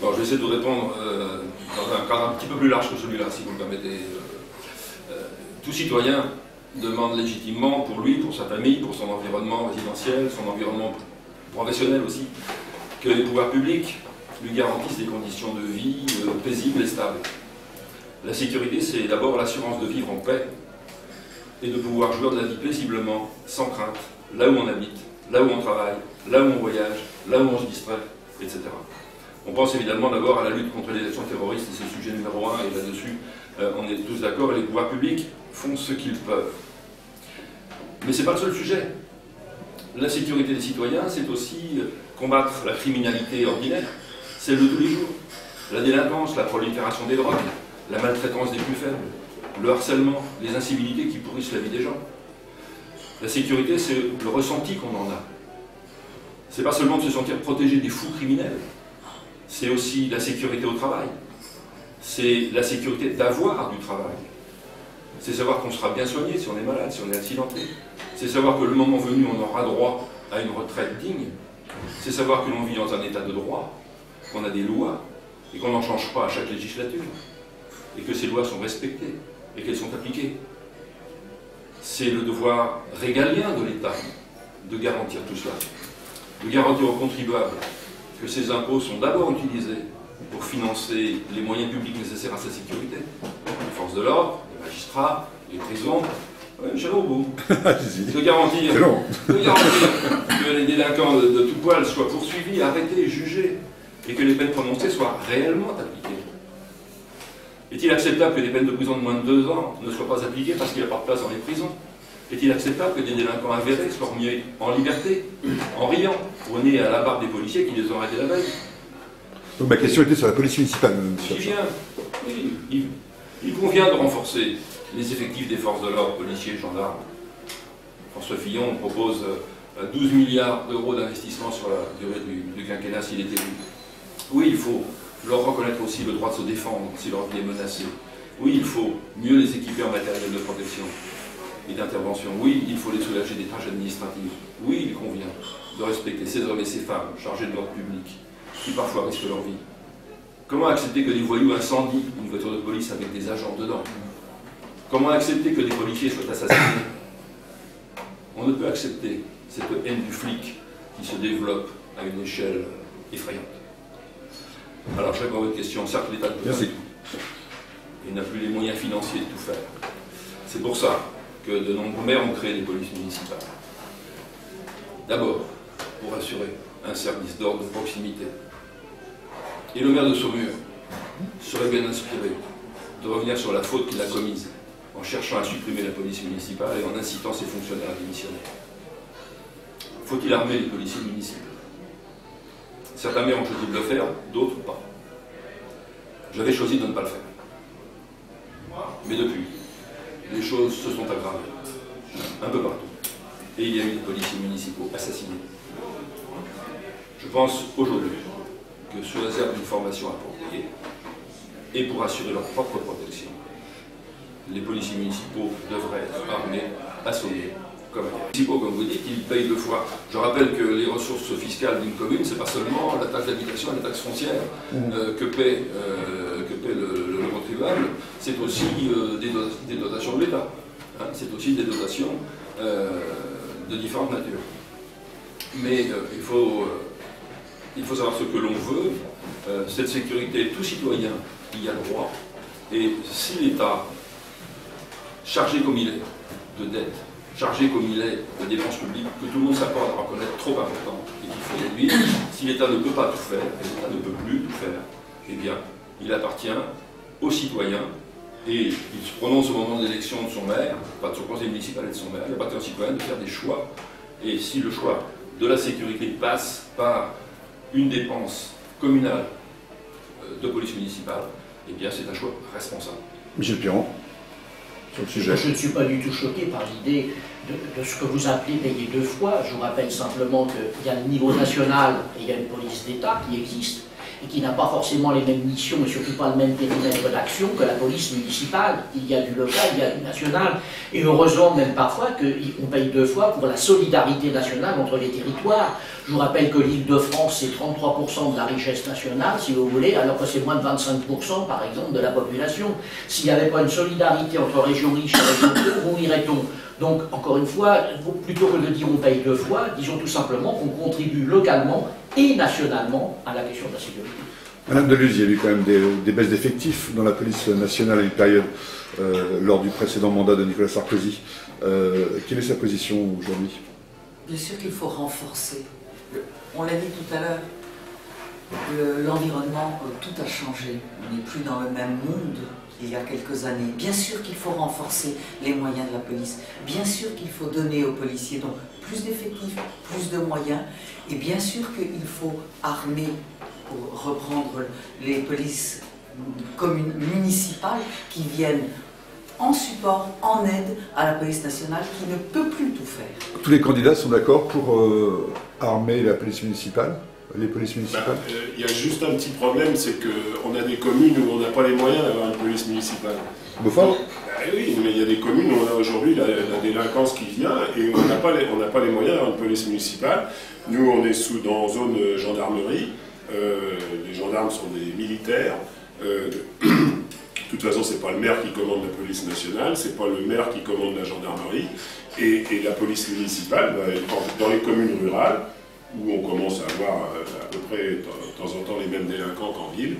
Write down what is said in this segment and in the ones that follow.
Bon, je vais essayer de vous répondre dans un cadre un petit peu plus large que celui-là, si vous me permettez. Tout citoyen demande légitimement pour lui, pour sa famille, pour son environnement résidentiel, son environnement professionnel aussi, que les pouvoirs publics lui garantissent des conditions de vie paisibles et stables. La sécurité, c'est d'abord l'assurance de vivre en paix et de pouvoir jouir de la vie paisiblement, sans crainte, là où on habite, là où on travaille, là où on voyage, là où on se distrait, etc. On pense évidemment d'abord à la lutte contre les actions terroristes, et c'est le sujet numéro 1, et là-dessus, on est tous d'accord, et les pouvoirs publics font ce qu'ils peuvent. Mais ce n'est pas le seul sujet. La sécurité des citoyens, c'est aussi combattre la criminalité ordinaire, celle de tous les jours, la délinquance, la prolifération des drogues, la maltraitance des plus faibles, le harcèlement, les incivilités qui pourrissent la vie des gens. La sécurité, c'est le ressenti qu'on en a. C'est pas seulement de se sentir protégé des fous criminels, c'est aussi la sécurité au travail. C'est la sécurité d'avoir du travail. C'est savoir qu'on sera bien soigné si on est malade, si on est accidenté. C'est savoir que le moment venu, on aura droit à une retraite digne. C'est savoir que l'on vit dans un état de droit, qu'on a des lois, et qu'on n'en change pas à chaque législature, et que ces lois sont respectées, et qu'elles sont appliquées. C'est le devoir régalien de l'État de garantir tout cela, de garantir aux contribuables que ces impôts sont d'abord utilisés pour financer les moyens publics nécessaires à sa sécurité. Les forces de l'ordre, les magistrats, les prisons, j'allais au bout. De garantir que les délinquants de tout poil soient poursuivis, arrêtés, jugés, et que les peines prononcées soient réellement appliquées. Est-il acceptable que des peines de prison de moins de 2 ans ne soient pas appliquées parce qu'il n'y a pas de place dans les prisons? Est-il acceptable que des délinquants avérés soient remis en liberté, en riant, pour nez à la barbe des policiers qui les ont arrêtés la veille? Donc ma question était sur la police municipale, monsieur. Oui, il convient de renforcer les effectifs des forces de l'ordre, policiers, gendarmes. François Fillon propose 12 milliards d'euros d'investissement sur la durée du quinquennat s'il est élu. Oui, il faut leur reconnaître aussi le droit de se défendre si leur vie est menacée. Oui, il faut mieux les équiper en matériel de protection et d'intervention. Oui, il faut les soulager des tâches administratives. Oui, il convient de respecter ces hommes et ces femmes chargés de l'ordre public, qui parfois risquent leur vie. Comment accepter que des voyous incendient une voiture de police avec des agents dedans? Comment accepter que des policiers soient assassinés? On ne peut accepter cette haine du flic qui se développe à une échelle effrayante. Alors, je réponds à votre question. Certes, l'État ne peut pas tout. Il n'a plus les moyens financiers de tout faire. C'est pour ça que de nombreux maires ont créé des polices municipales. D'abord, pour assurer un service d'ordre de proximité. Et le maire de Saumur serait bien inspiré de revenir sur la faute qu'il a commise en cherchant à supprimer la police municipale et en incitant ses fonctionnaires à démissionner. Faut-il armer les policiers municipaux? Certains maires ont choisi de le faire, d'autres pas. J'avais choisi de ne pas le faire. Mais depuis, les choses se sont aggravées, un peu partout. Et il y a eu des policiers municipaux assassinés. Je pense aujourd'hui que sous réserve d'une formation appropriée, et pour assurer leur propre protection, les policiers municipaux devraient être armés, assommés, comme les municipaux, comme vous dites, ils payent 2 fois. Je rappelle que les ressources fiscales d'une commune, c'est pas seulement la taxe d'habitation et la taxe foncière que paie le contribuable, c'est aussi des dotations de l'État. Hein, c'est aussi des dotations de différentes natures. Mais il faut savoir ce que l'on veut. Cette sécurité, tout citoyen y a le droit. Et si l'État, chargé comme il est de dettes, chargé comme il est de dépenses publiques, que tout le monde s'accorde à reconnaître trop important et qu'il faut réduire, si l'État ne peut pas tout faire, et l'État ne peut plus tout faire, eh bien, il appartient aux citoyens, et il se prononce au moment de l'élection de son maire, pas de son conseil municipal et de son maire, il appartient aux citoyens de faire des choix. Et si le choix de la sécurité passe par une dépense communale de police municipale, eh bien c'est un choix responsable. Michel Piron, sur le sujet. Je ne suis pas du tout choqué par l'idée de ce que vous appelez payer 2 fois. Je vous rappelle simplement qu'il y a le niveau national et il y a une police d'État qui existe. et qui n'a pas forcément les mêmes missions et surtout pas le même périmètre d'action que la police municipale. Il y a du local, il y a du national, et heureusement même parfois qu'on paye 2 fois pour la solidarité nationale entre les territoires. Je vous rappelle que l'Île-de-France, c'est 33% de la richesse nationale, si vous voulez, alors que c'est moins de 25%, par exemple, de la population. S'il n'y avait pas une solidarité entre régions riches et régions pauvres, où irait-on? Donc, encore une fois, plutôt que de dire on paye 2 fois, disons tout simplement qu'on contribue localement et nationalement à la question de la sécurité. Madame Deleuze, il y a eu quand même des baisses d'effectifs dans la police nationale à une période lors du précédent mandat de Nicolas Sarkozy. Quelle est sa position aujourd'hui? Bien sûr qu'il faut renforcer. On l'a dit tout à l'heure, l'environnement, tout a changé. On n'est plus dans le même monde qu'il y a quelques années. Bien sûr qu'il faut renforcer les moyens de la police. Bien sûr qu'il faut donner aux policiers donc plus d'effectifs, plus de moyens. Et bien sûr qu'il faut armer, pour reprendre les polices communes municipales qui viennent en support, en aide à la police nationale qui ne peut plus tout faire. Tous les candidats sont d'accord pour armer la police municipale, les polices municipales? Il y a juste un petit problème, c'est qu'on a des communes où on n'a pas les moyens d'avoir une police municipale. Beaufort? Oui, mais il y a des communes où on a aujourd'hui la délinquance qui vient et on n'a pas les moyens d'avoir une police municipale. Nous, on est dans zone gendarmerie. Les gendarmes sont des militaires. De toute façon, c'est pas le maire qui commande la police nationale, c'est pas le maire qui commande la gendarmerie. Et la police municipale, dans les communes rurales, où on commence à avoir à peu près de temps en temps les mêmes délinquants qu'en ville,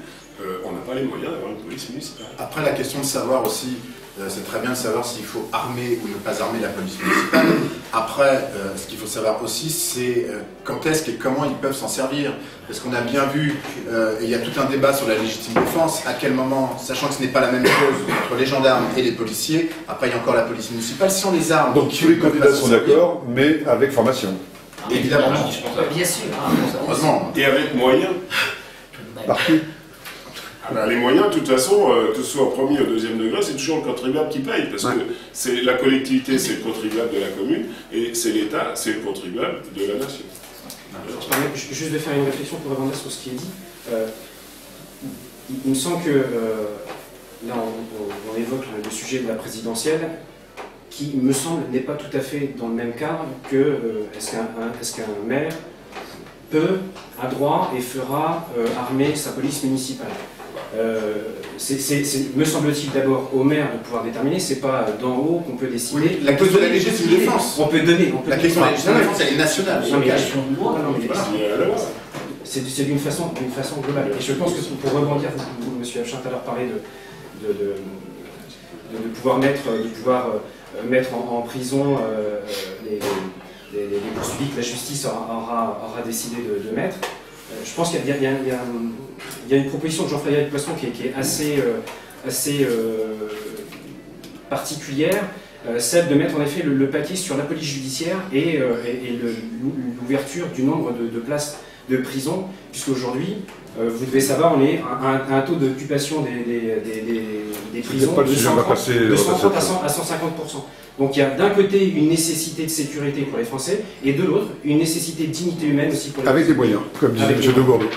on n'a pas les moyens d'avoir une police municipale. Après, la question de savoir aussi, c'est très bien de savoir s'il faut armer ou ne pas armer la police municipale. Après, ce qu'il faut savoir aussi, c'est quand est-ce et comment ils peuvent s'en servir. Parce qu'on a bien vu, et il y a tout un débat sur la légitime défense, à quel moment, sachant que ce n'est pas la même chose entre les gendarmes et les policiers, après il y a encore la police municipale, si on les arme... Donc tous les candidats sont d'accord, mais avec formation. Évidemment. Bien sûr. Heureusement. Et avec moyens. Par qui? Les moyens, de toute façon, que ce soit au premier ou au deuxième degré, c'est toujours le contribuable qui paye, parce que c'est la collectivité, c'est le contribuable de la commune, et c'est l'État, c'est le contribuable de la nation. Je permets juste de faire une réflexion pour rebondir sur ce qui est dit. Il me semble que, là on évoque le sujet de la présidentielle, qui me semble n'est pas tout à fait dans le même cadre que est-ce qu'un maire peut, a droit et fera armer sa police municipale. Me semble-t-il d'abord au maire de pouvoir déterminer, c'est pas d'en haut qu'on peut décider. Oui, la question de la légitime défense. On peut donner. La question de la légitime défense, elle est nationale. C'est d'une façon globale. Et je pense que pour rebondir, M. Hachin tout à l'heure parlait de pouvoir mettre en prison les poursuivis que la justice aura décidé de mettre. Je pense qu'il y a une proposition de Jean-Frédéric Poisson qui est assez particulière, celle de mettre en effet le paquet sur la police judiciaire et l'ouverture du nombre de places de prison, puisqu'aujourd'hui, vous devez savoir, on est à un taux d'occupation des prisons de 130 à 150%. Donc il y a d'un côté une nécessité de sécurité pour les Français, et de l'autre, une nécessité de dignité humaine aussi pour les Français. Avec des moyens, comme disait M. de Bordeaux.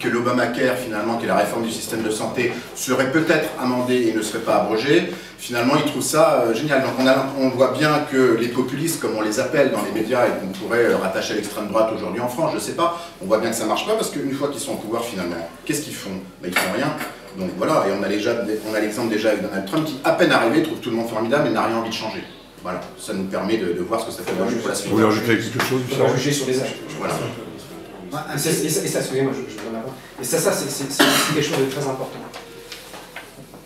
que l'Obamacare, finalement, qui est la réforme du système de santé, serait peut-être amendée et ne serait pas abrogée. Finalement, ils trouvent ça génial. Donc on voit bien que les populistes, comme on les appelle dans les médias et qu'on pourrait rattacher à l'extrême droite aujourd'hui en France, je ne sais pas, on voit bien que ça ne marche pas parce qu'une fois qu'ils sont au pouvoir, finalement, qu'est-ce qu'ils font? Ben, ils font rien. Donc voilà, et on a l'exemple déjà avec Donald Trump qui, à peine arrivé, trouve tout le monde formidable et n'a rien envie de changer. Voilà, ça nous permet de voir ce que ça fait pour la suite. Vous voulez rajouter quelque chose? On va juger sur les âges. Voilà. Et ça, excusez-moi, je donne la parole. Et ça c'est aussi quelque chose de très important.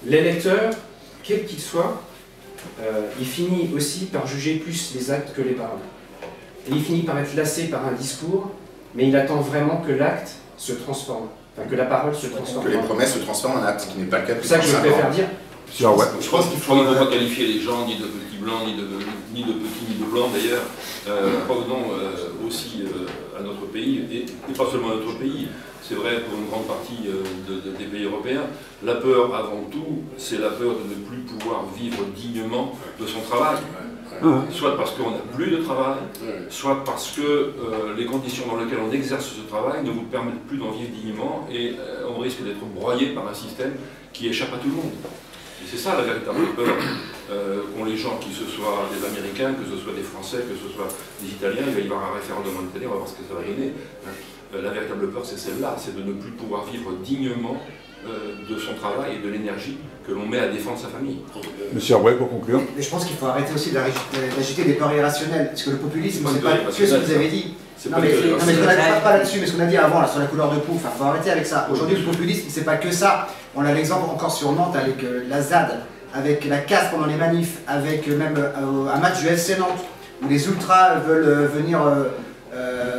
L'électeur, quel qu'il soit, il finit aussi par juger plus les actes que les paroles. Et il finit par être lassé par un discours, mais il attend vraiment que l'acte se transforme, enfin que la parole se transforme. Que les promesses se transforment en actes, ce qui n'est pas le cas depuis C'est ça que je préfère dire. Je pense qu'il ne faut pas qualifier les gens ni de petits blancs, ni de petits, ni de blancs d'ailleurs. Revenons aussi à notre pays, et pas seulement à notre pays. C'est vrai pour une grande partie des pays européens. La peur, avant tout, c'est la peur de ne plus pouvoir vivre dignement de son travail. Soit parce qu'on n'a plus de travail, soit parce que les conditions dans lesquelles on exerce ce travail ne vous permettent plus d'en vivre dignement et on risque d'être broyé par un système qui échappe à tout le monde. Et c'est ça la véritable peur qu'ont les gens, que ce soit des Américains, que ce soit des Français, que ce soit des Italiens. Il va y avoir un référendum en Italie, on va voir ce que ça va donner. La véritable peur, c'est celle-là, c'est de ne plus pouvoir vivre dignement de son travail et de l'énergie que l'on met à défendre sa famille. Monsieur Arouet, pour conclure. Mais je pense qu'il faut arrêter aussi d'agiter des peurs irrationnelles, parce que le populisme, c'est pas que ce que vous avez dit. Non mais je ne pas là-dessus, mais ce qu'on a dit avant, là, sur la couleur de peau, il faut arrêter avec ça. Aujourd'hui, le populisme, c'est pas que ça. On a l'exemple encore sur Nantes avec la ZAD, avec la casse pendant les manifs, avec même un match du FC Nantes, où les ultras veulent venir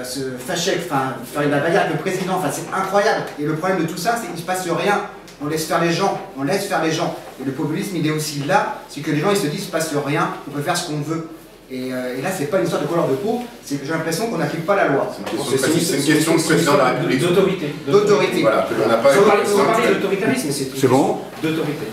se fâcher, enfin, faire la bagarre avec le président, enfin, c'est incroyable. Et le problème de tout ça, c'est qu'il ne se passe rien. On laisse faire les gens, on laisse faire les gens. Et le populisme, il est aussi là, c'est que les gens, ils se disent, il ne se passe rien, on peut faire ce qu'on veut. Et là, c'est pas une histoire de couleur de peau, c'est que j'ai l'impression qu'on n'applique pas la loi. C'est une question de président de la République. D'autorité. Voilà, que l'on n'a pas. On va parler d'autoritarisme, c'est bon. d'autorité.